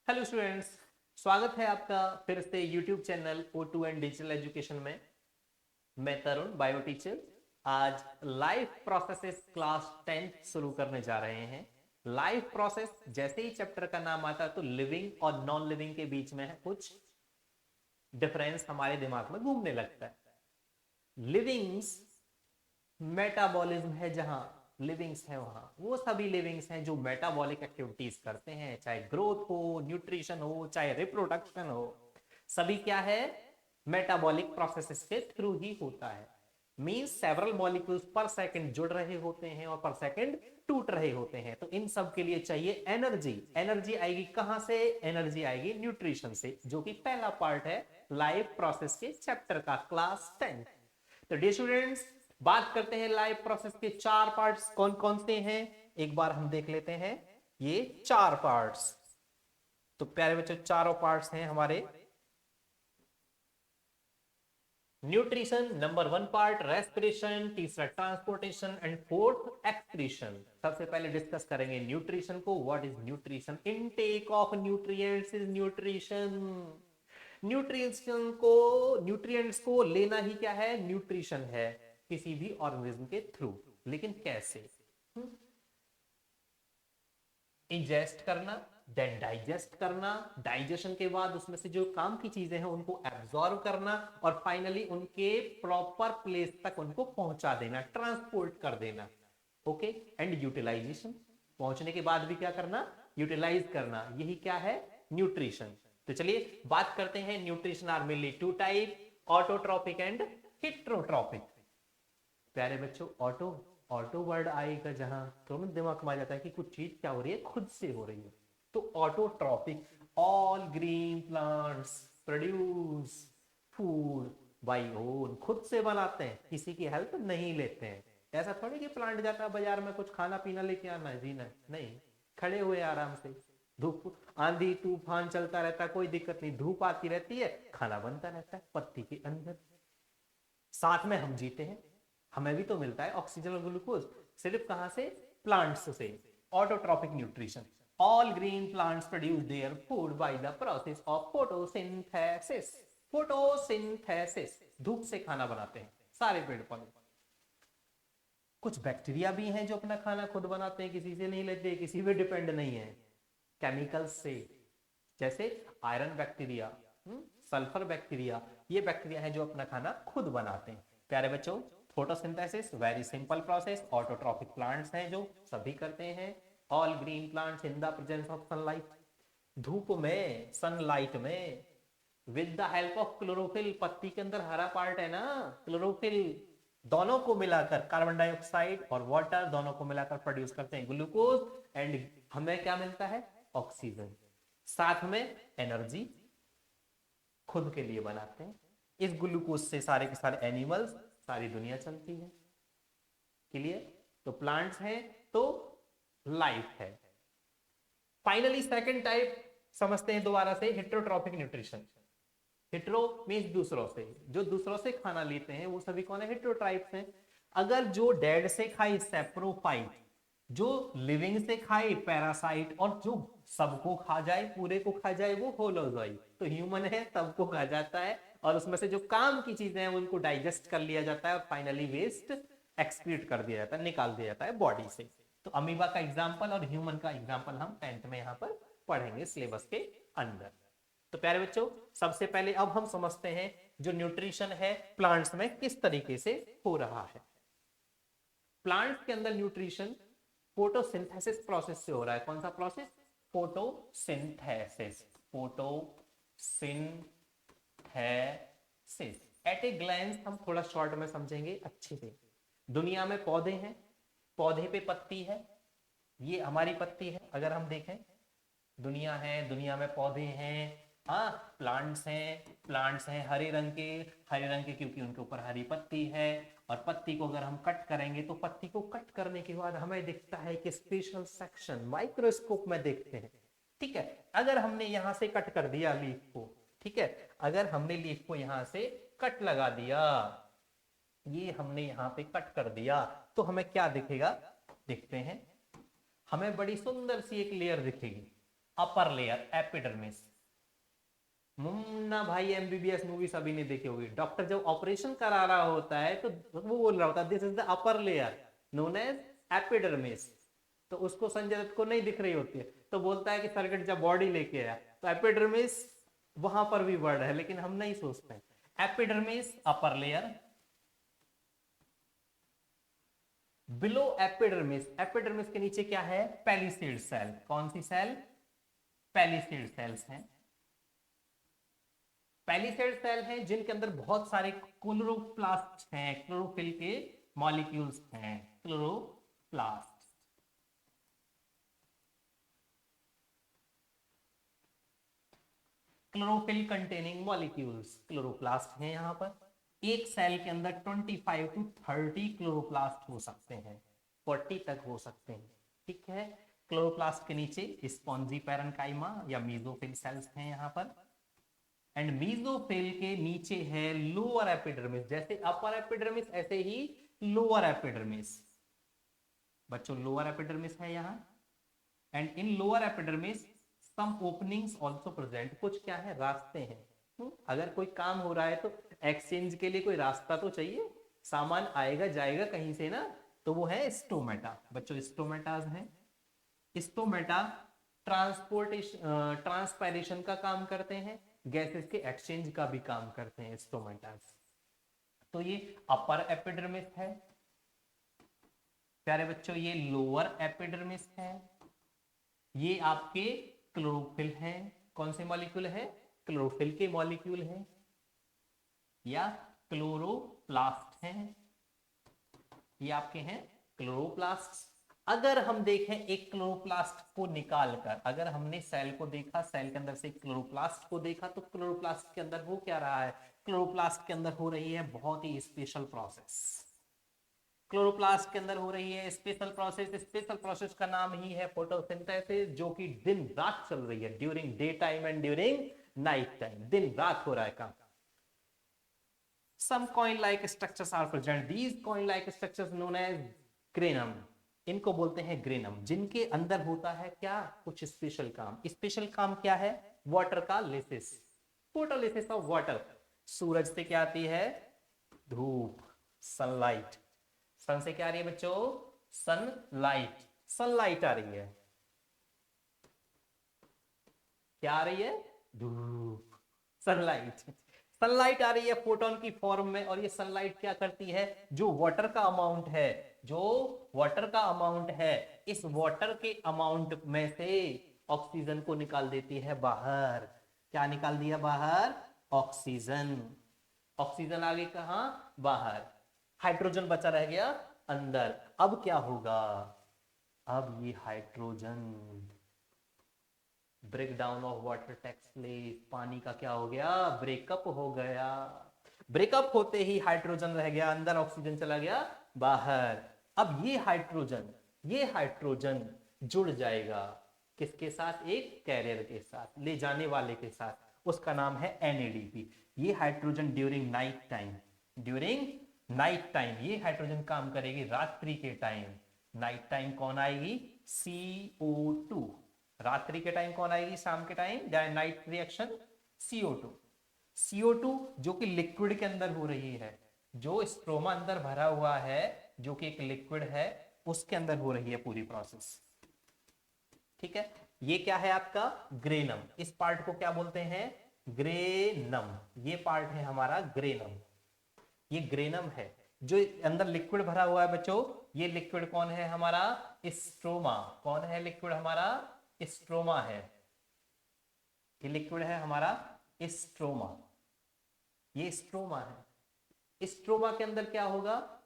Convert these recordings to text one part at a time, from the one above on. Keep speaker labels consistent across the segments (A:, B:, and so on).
A: Hello students, स्वागत है आपका फिर से YouTube channel O2 and digital education में। मैं तरुण, बायो टीचर। आज लाइफ प्रोसेसेस क्लास 10 शुरू करने जा रहे हैं। लाइफ प्रोसेस जैसे ही चैप्टर का नाम आता है तो लिविंग और नॉन लिविंग के बीच में है कुछ डिफरेंस हमारे दिमाग में घूमने लगता है। लिविंग्स मेटाबॉलिज्म है, जहां लिविंग्स है वहां वो सभी लिविंग्स हैं जो मेटाबॉलिक एक्टिविटीज करते हैं, चाहे ग्रोथ हो, न्यूट्रिशन हो, चाहे रिप्रोडक्शन हो। सभी क्या है, मेटाबॉलिक प्रोसेसेस के थ्रू ही होता है। मींस सेवरल मॉलिक्यूल्स पर सेकंड जुड़ रहे होते हैं और पर सेकंड टूट रहे होते हैं। तो इन सब के लिए चाहिए एनर्जी। एनर्जी आएगी कहां से? एनर्जी आएगी न्यूट्रिशन से, जो कि पहला पार्ट है लाइफ प्रोसेस के चैप्टर का, क्लास 10। तो डियर स्टूडेंट्स, बात करते हैं लाइफ प्रोसेस के चार पार्ट्स कौन कौन से हैं। एक बार हम देख लेते हैं ये चार पार्ट्स। तो प्यारे बच्चों, चारों पार्ट्स हैं हमारे। न्यूट्रिशन नंबर 1 पार्ट, रेस्पिरेशन, तीसरा ट्रांसपोर्टेशन एंड फोर्थ एक्सक्रीशन। सबसे पहले डिस्कस करेंगे न्यूट्रिशन को। What is nutrition? Intake of nutrients is nutrition. Nutrition को, न्यूट्रिएंट्स को लेना ही क्या है? न्यूट्रिशन है, किसी भी ऑर्गेनिज्म के थ्रू। लेकिन कैसे? इंजेस्ट करना, देन डाइजेस्ट करना, डाइजेशन के बाद उसमें से जो काम की चीजें हैं उनको एब्जॉर्ब करना, और फाइनली उनके प्रॉपर प्लेस तक उनको पहुंचा देना, ट्रांसपोर्ट कर देना। ओके, एंड यूटिलाइजेशन, पहुंचने के बाद भी क्या करना? यूटिलाइज करना। यही क्या है? न्यूट्रिशन। तो चलिए बात करते हैं। Nutrition are mainly two type, autotrophic and heterotrophic. प्यारे बच्चों, ऑटो ऑटो वर्ड आएगा जहां तुरंत दिमाग में आ जाता है कि कुछ चीज क्या हो रही है, खुद से हो रही है। तो autotrophic, all green plants produce food by own, खुद से बनाते हैं, किसी की हेल्प नहीं लेते हैं। ऐसा थोड़ी कि प्लांट जाता है बाजार में कुछ खाना पीना लेके आना है, जीना नहीं, खड़े हुए आराम से। धूप आंधी तूफान चलता रहता है, कोई दिक्कत नहीं, धूप आती रहती है, खाना बनता रहता है पत्ती के अंदर। साथ में हम जीते हैं, हमें भी तो मिलता है ऑक्सीजन और ग्लूकोज। सिर्फ कहां से? प्लांट्स से। Autotrophic nutrition, all green plants produce their food by the process of photosynthesis. Photosynthesis, धूप से खाना बनाते हैं सारे पेड़ पौधे। कुछ बैक्टीरिया भी हैं जो अपना खाना खुद बनाते हैं, किसी से नहीं लेते, किसी पे डिपेंड नहीं है, केमिकल्स से। जैसे आयरन बैक्टीरिया, सल्फर बैक्टीरिया, ये बैक्टीरिया है जो अपना खाना खुद बनाते हैं। प्यारे बच्चों, photosynthesis very simple process, autotrophic plants हैं जो सभी करते हैं। All green plants in the presence of sunlight, धूप में, सनलाइट में, with the help of chlorophyll. पत्ती के अंदर हरा पार्ट है ना, क्लोरोफिल, दोनों को मिलाकर कार्बन डाइऑक्साइड और वाटर दोनों को मिलाकर प्रोड्यूस करते हैं ग्लूकोज, एंड हमें क्या मिलता है? ऑक्सीजन। साथ में एनर्जी खुद के लिए बनाते हैं। इस ग्लूकोज से सारे के सारे एनिमल्स, सारी दुनिया चलती है। क्लियर? तो प्लांट्स हैं तो लाइफ है। फाइनली सेकंड टाइप समझते हैं दोबारा से, हेट्रोट्रॉपिक न्यूट्रिशन। हेट्रो मीन्स दूसरों से, जो दूसरों से खाना लेते हैं वो सभी कौन है? हेट्रोट्राइब्स हैं। अगर जो डेड से खाई सेप्रोफाइट, जो लिविंग से खाए पैरासाइट, और जो सबको खा जाए, पूरे को खा जाए, वो होलोजोई। तो ह्यूमन है, सबको खा जाता है, और उसमें से जो काम की चीजें हैं उनको डाइजेस्ट कर लिया जाता है, और फाइनली वेस्ट एक्सक्रीट कर दिया जाता है, निकाल दिया जाता है बॉडी से। तो अमीबा का एग्जाम्पल और ह्यूमन का एग्जाम्पल हम 10th में यहाँ पर पढ़ेंगे सिलेबस के अंदर। तो प्यारे बच्चों, सबसे पहले अब हम समझते हैं जो न्यूट्रिशन है प्लांट्स में किस तरीके से हो रहा है। प्लांट्स के अंदर न्यूट्रिशन फोटोसिंथेसिस प्रोसेस से हो रहा है। कौन सा process? Photosynthesis. Photosynthesis at a glance हम थोड़ा शॉर्ट में समझेंगे अच्छे से। दुनिया में पौधे हैं, पौधे पे पत्ती है, ये हमारी पत्ती है। अगर हम देखें, दुनिया है, दुनिया में पौधे हैं, हाँ, प्लांट्स हैं हरे रंग के। हरे रंग के क्योंकि उनके ऊपर हरी पत्ती है। और पत्ती को अगर हम कट करेंगे तो पत्ती को कट करने के बाद हमें दिखता है कि स्पेशल सेक्शन, माइक्रोस्कोप में देखते हैं। ठीक है, अगर हमने यहां से कट कर दिया लीफ को, ठीक है, अगर हमने लीफ को यहां से कट लगा दिया, ये हमने यहां पे कट कर दिया, तो हमें क्या दिखेगा? देखते हैं, हमें बड़ी सुंदर सी एक लेयर दिखेगी। Upper layer epidermis. मुन्ना भाई एमबीबीएस मूवी सभी ने देखी होगी, डॉक्टर जब ऑपरेशन करा रहा होता है तो वो बोल रहा होता है this is the upper layer known as epidermis. तो उसको संजय दत्त को नहीं दिख रही होती है, तो बोलता है कि सर्किट जब बॉडी लेके आया तो एपिडर्मिस वहां पर भी वर्ड है, लेकिन हम नहीं सोचते। Epidermis upper layer, below epidermis, epidermis के नीचे क्या है, पेलिसेड सेल। कौन सी सेल, पेलिसेड सेल्स हैं। पेलिसेड सेल हैं जिनके अंदर बहुत सारे क्लोरोप्लास्ट हैं, क्लोरोफिल के मॉलिक्यूल्स हैं, chloroplast. Chlorophyll containing molecules, chloroplast हैं यहां पर। एक सेल के अंदर 25 टू 30 क्लोरोप्लास्ट हो सकते हैं, 40 तक हो सकते हैं, ठीक है। क्लोरोप्लास्ट के नीचे स्पॉन्जी पैरेन्काइमा या मीजोफिल सेल्स हैं यहां पर। एंड मीजोफिल के नीचे है लोअर एपिडर्मिस, जैसे अपर एपिडर्मिस ऐसे ही लोअर एपिडर्मिस। बच्चों लोअर एपिडर्मिस है यहां, and in lower epidermis some openings also present, कुछ क्या है, रास्ते हैं। अगर कोई काम हो रहा है तो एक्सचेंज के लिए कोई रास्ता तो चाहिए, सामान आएगा जाएगा कहीं से ना, तो वो है स्टोमेटा। बच्चों स्टोमेटाज हैं। स्टोमेटा ट्रांसपोर्टेशन ट्रांसपायरेशन का काम करते हैं, गैसेस के एक्सचेंज का भी काम करते हैं स्टोमेटास। तो ये अपर एपिडर्मिस है प्यारे बच्चों, ये लोअर एपिडर्मिस है। ये आपके क्लोरोफिल हैं, कौन से मॉलिक्यूल है, क्लोरोफिल के मॉलिक्यूल हैं या क्लोरोप्लास्ट हैं, ये आपके हैं क्लोरोप्लास्ट। अगर हम देखें एक क्लोरोप्लास्ट को निकालकर, अगर हमने सेल को देखा, सेल के अंदर से क्लोरोप्लास्ट को देखा, तो क्लोरोप्लास्ट के अंदर हो क्या रहा है, क्लोरोप्लास्ट के अंदर हो रही है बहुत ही स्पेशल प्रोसेस। क्लोरोप्लास्ट के अंदर हो रही है स्पेशल प्रोसेस, स्पेशल प्रोसेस का नाम ही है फोटोसिंथेसिस, जो कि दिन रात चल रही है, during day time and during night time, दिन रात हो रहा है काम। Some coin-like structures are present. These coin-like structures known as granum. इनको बोलते हैं ग्रेनम, जिनके अंदर होता है क्या, कुछ स्पेशल काम। स्पेशल काम क्या है, वाटर का लिसिस, फोटोलिसिस ऑफ वाटर। सूरज से क्या आती है, धूप, सनलाइट। सन से क्या आ रही है बच्चों, सनलाइट, सनलाइट आ रही है। क्या आ रही है, धूप, सनलाइट। सनलाइट आ रही है फोटोन की फॉर्म में, और ये सनलाइट क्या करती है, जो वाटर का अमाउंट है, जो वाटर का अमाउंट है, इस वाटर के अमाउंट में से ऑक्सीजन को निकाल देती है बाहर। क्या निकाल दिया बाहर, ऑक्सीजन। ऑक्सीजन आ गई कहां, बाहर। हाइड्रोजन बचा रह गया अंदर। अब क्या होगा, अब ये hydrogen break down of water takes place, पानी का क्या हो गया, ब्रेकअप हो गया। ब्रेकअप होते ही हाइड्रोजन रह गया अंदर, ऑक्सीजन चला गया बाहर। अब ये हाइड्रोजन जुड़ जाएगा किसके साथ, एक कैरियर के साथ, ले जाने वाले के साथ, उसका नाम है NADP। ये hydrogen during night time, during night time ये हाइड्रोजन काम करेगी, रात्रि के टाइम। नाइट टाइम कौन आएगी, CO2। रात्रि के टाइम कौन आएगी, शाम के time, night reaction CO2। CO2 जो कि लिक्विड के अंदर हो रही है, जो स्ट्रोमा अंदर भरा हुआ है, जो कि एक लिक्विड है, उसके अंदर हो रही है पूरी प्रोसेस, ठीक है। ये क्या है आपका ग्रेनम, इस पार्ट को क्या बोलते हैं, ग्रेनम। ये पार्ट है हमारा ग्रेनम, ये ग्रेनम है। जो अंदर लिक्विड भरा हुआ है बच्चों, ये लिक्विड कौन है हमारा, स्ट्रोमा। कौन है लिक्विड हमारा, स्ट्रोमा है। ये लिक्विड है हमारा स्ट्रोमा, ये स्ट्रोमा है। स्ट्रोमा के अंदर क्या होगा,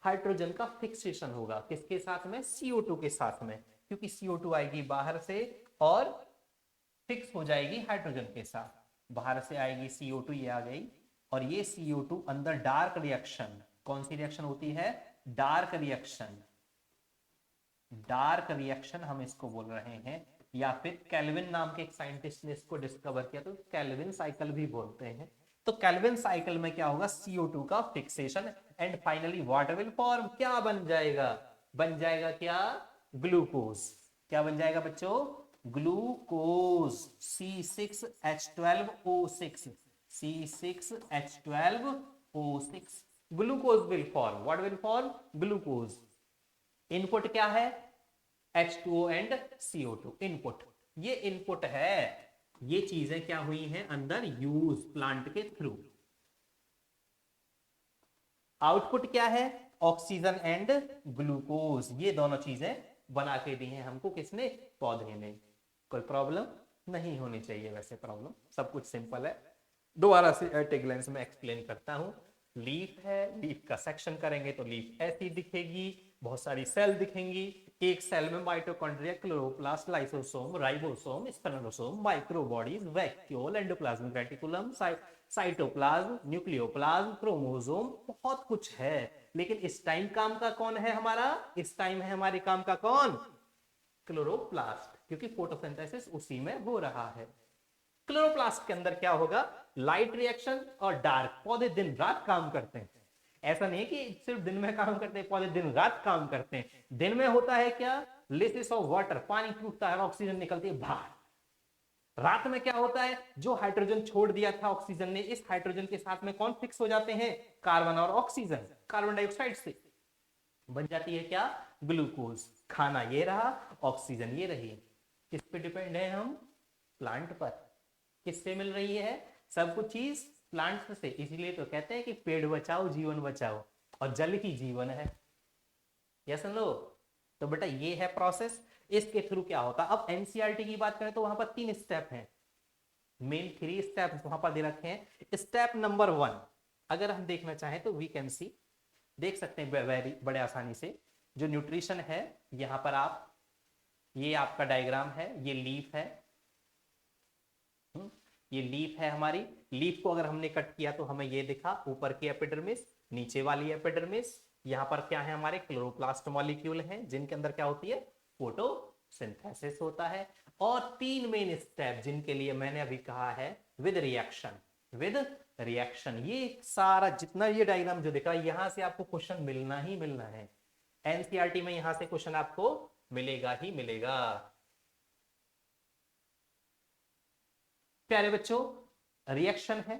A: हाइड्रोजन का फिक्सेशन होगा, किसके साथ में, CO2 के साथ में, क्योंकि CO2 आएगी बाहर से और फिक्स हो जाएगी हाइड्रोजन के साथ। बाहर से आएगी CO2, ये आ गई, और ये CO2 अंदर डार्क रिएक्शन, कौन सी रिएक्शन होती है, डार्क रिएक्शन। डार्क रिएक्शन हम इसको बोल रहे हैं, या फिर कैल्विन नाम के एक साइंटिस्ट ने इसको डिस्कवर किया, तो कैल्विन साइकिल भी बोलते हैं। तो कैल्विन साइकिल में क्या होगा, CO2 का fixation, and finally water will form, क्या बन जाएगा, बन जाएगा क्या, ग्लूकोज। क्या बन जाएगा बच्चों, glucose C6H12O6, C6H12O6, glucose will form, what will form, glucose. Input क्या है, H2O एंड CO2 इनपुट, ये इनपुट है। ये चीजें क्या हुई हैं अंदर यूज प्लांट के थ्रू। आउटपुट क्या है, ऑक्सीजन एंड ग्लूकोज, ये दोनों चीजें बना के दी हैं हमको किसने, पौधे ने। कोई प्रॉब्लम नहीं होनी चाहिए, वैसे प्रॉब्लम सब कुछ सिंपल है। दोबारा से एट ए ग्लेंस में एक्सप्लेन करता हूं। लीफ है, लीफ का सेक्शन करेंगे तो लीफ ऐसी दिखेगी, बहुत सारी सेल दिखेंगी। एक सेल में mitochondria, chloroplast, lysosome, ribosome, spherosome, microbodies, vacuole, endoplasmic reticulum, cytoplasm, nucleoplasm, chromosome, बहुत कुछ है। लेकिन इस टाइम काम का कौन है हमारा, इस टाइम है हमारे काम का कौन, क्लोरोप्लास्ट, क्योंकि फोटोसिंथेसिस उसी में हो रहा है। क्लोरोप्लास्ट के अंदर क्या होगा, लाइट रिएक्शन और डार्क। पौधे दिन रात काम करते हैं, ऐसा नहीं है कि सिर्फ दिन में काम करते हैं, पौधे दिन रात काम करते हैं। दिन में होता है क्या, लिसिस ऑफ वाटर, पानी टूटता है, ऑक्सीजन निकलती है बाहर। रात में क्या होता है, जो हाइड्रोजन छोड़ दिया था ऑक्सीजन ने, इस हाइड्रोजन के साथ में कौन फिक्स हो जाते हैं, कार्बन और ऑक्सीजन, कार्बन डाइऑक्साइड से बन जाती है क्या, ग्लूकोज। खाना ये रहा, ऑक्सीजन ये रही। किस पे डिपेंड है हम, प्लांट पर। किससे मिल रही है, सब कुछ चीज प्लांट से। इसलिए तो कहते हैं कि पेड़ बचाओ जीवन बचाओ, और जल ही जीवन है। Yes no. तो बेटा ये है प्रोसेस, इसके थ्रू क्या होता है। अब एनसीईआरटी की बात करें तो वहां पर 3 स्टेप हैं, मेन 3 स्टेप वहां पर दे रखे हैं। स्टेप नंबर 1 अगर हम देखना चाहें तो वी कैन सी, देख सकते हैं वेरी बड़े आसानी से। जो न्यूट्रिशन है, यहां पर आप, ये आपका डायग्राम है, ये लीफ है, ये लीफ है हमारी। लीफ को अगर हमने कट किया तो हमें ये दिखा, ऊपर की एपिडर्मिस, नीचे वाली एपिडर्मिस। यहाँ पर क्या है, हमारे क्लोरोप्लास्ट मॉलिक्यूल हैं, जिनके अंदर क्या होती है, फोटोसिंथेसिस होता है। और 3 मेन स्टेप जिनके लिए मैंने अभी कहा है, विद रिएक्शन, विद रिएक्शन। ये सारा जितना ये डायग्राम जो दिखा, यहां से आपको क्वेश्चन मिलना ही मिलना है। एनसीईआरटी में यहां से क्वेश्चन आपको मिलेगा ही मिलेगा। प्यारे बच्चों, रिएक्शन है,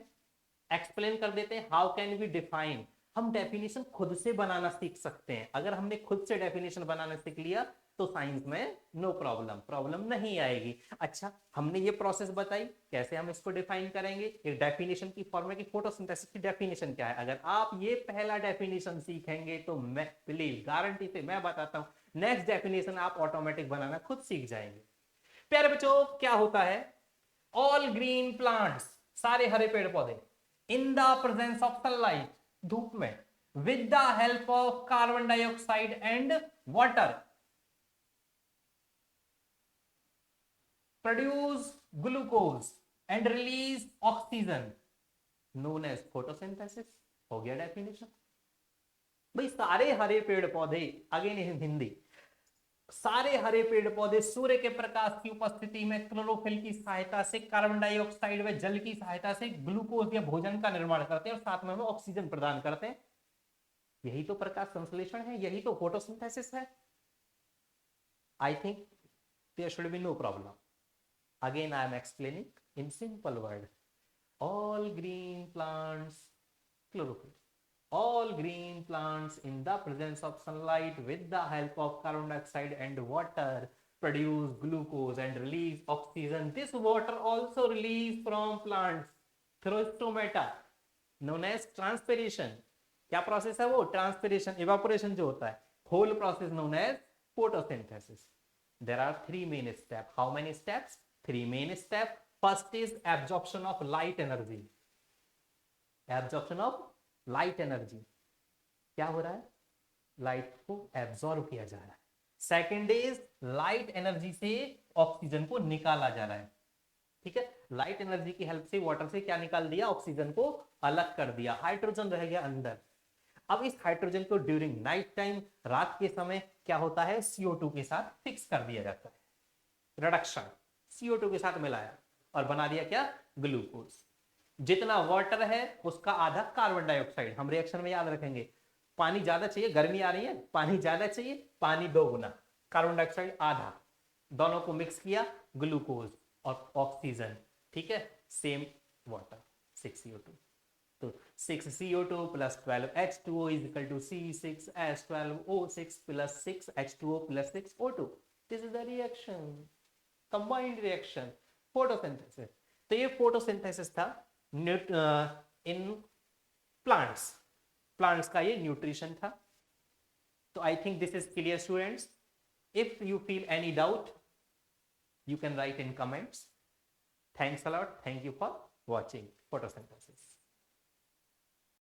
A: एक्सप्लेन कर देते हैं। हाउ कैन वी डिफाइन, हम डेफिनेशन खुद से बनाना सीख सकते हैं। अगर हमने खुद से डेफिनेशन बनाना सीख लिया तो साइंस में नो प्रॉब्लम, प्रॉब्लम नहीं आएगी। अच्छा, हमने ये प्रोसेस बताई, कैसे हम इसको डिफाइन करेंगे। एक डेफिनेशन की फॉर्म है कि फोटोसिंथेसिस की डेफिनेशन क्या है। अगर आप ये पहला डेफिनेशन सीखेंगे तो मैं प्लीज गारंटी से मैं बताता हूं, नेक्स्ट डेफिनेशन आप ऑटोमेटिक बनाना खुद सीख जाएंगे। प्यारे बच्चों, क्या होता है, ऑल ग्रीन प्लांट्स, सारे हरे पेड़ पौधे, in the presence of sunlight, धूप में, with the help of carbon dioxide and water, produce glucose and release oxygen, known as photosynthesis. हो गया डेफिनेशन। भाई सारे हरे पेड़ पौधे, अगेन इन हिंदी, सारे हरे पेड़ पौधे सूर्य के प्रकाश की उपस्थिति में क्लोरोफिल की सहायता से, कार्बन डाइऑक्साइड व जल की सहायता से ग्लूकोज या भोजन का निर्माण करते हैं और साथ में हमें ऑक्सीजन प्रदान करते हैं। यही तो प्रकाश संश्लेषण है, यही तो फोटोसिंथेसिस है। I think there should be no problem. Again I am explaining in simple word. All green plants, chlorophyll, all green plants in the presence of sunlight with the help of carbon dioxide and water produce glucose and release oxygen. This water also released from plants through stomata known as transpiration. क्या process है वो, transpiration, evaporation जो होता है, whole process known as photosynthesis. There are 3 main steps. How many steps? 3 main steps. First is absorption of light energy. Absorption of light energy, क्या हो रहा है, लाइट को एब्जॉर्ब किया जा रहा है। सेकेंड इज लाइट एनर्जी से ऑक्सीजन को निकाला जा रहा है। ठीक है, लाइट एनर्जी की हेल्प से वाटर से क्या निकाल दिया, ऑक्सीजन को अलग कर दिया, हाइड्रोजन रह गया अंदर। अब इस हाइड्रोजन को ड्यूरिंग नाइट टाइम, रात के समय क्या होता है, CO2 के साथ फिक्स कर दिया जाता है। रिडक्शन, CO2 के साथ मिलाया और बना दिया क्या, ग्लूकोज। जितना वाटर है उसका आधा कार्बन डाइऑक्साइड। हम रिएक्शन में याद रखेंगे, पानी ज्यादा चाहिए, गर्मी आ रही है, पानी ज्यादा चाहिए, पानी 2 गुना, कार्बन डाइऑक्साइड आधा, दोनों को मिक्स किया, ग्लूकोज और ऑक्सीजन, ठीक है, सेम वाटर 6CO2। तो 6CO2 plus 12H2O is equal to C6H12O6 plus 6H2O plus 6O2। This is the reaction, combined reaction, photosynthesis। तो ये photosynthesis था इन प्लांट्स, प्लांट्स का ये न्यूट्रिशन था। तो I think this is clear students. If you feel any doubt you can write in comments. Thanks a lot. Thank you for watching photosynthesis.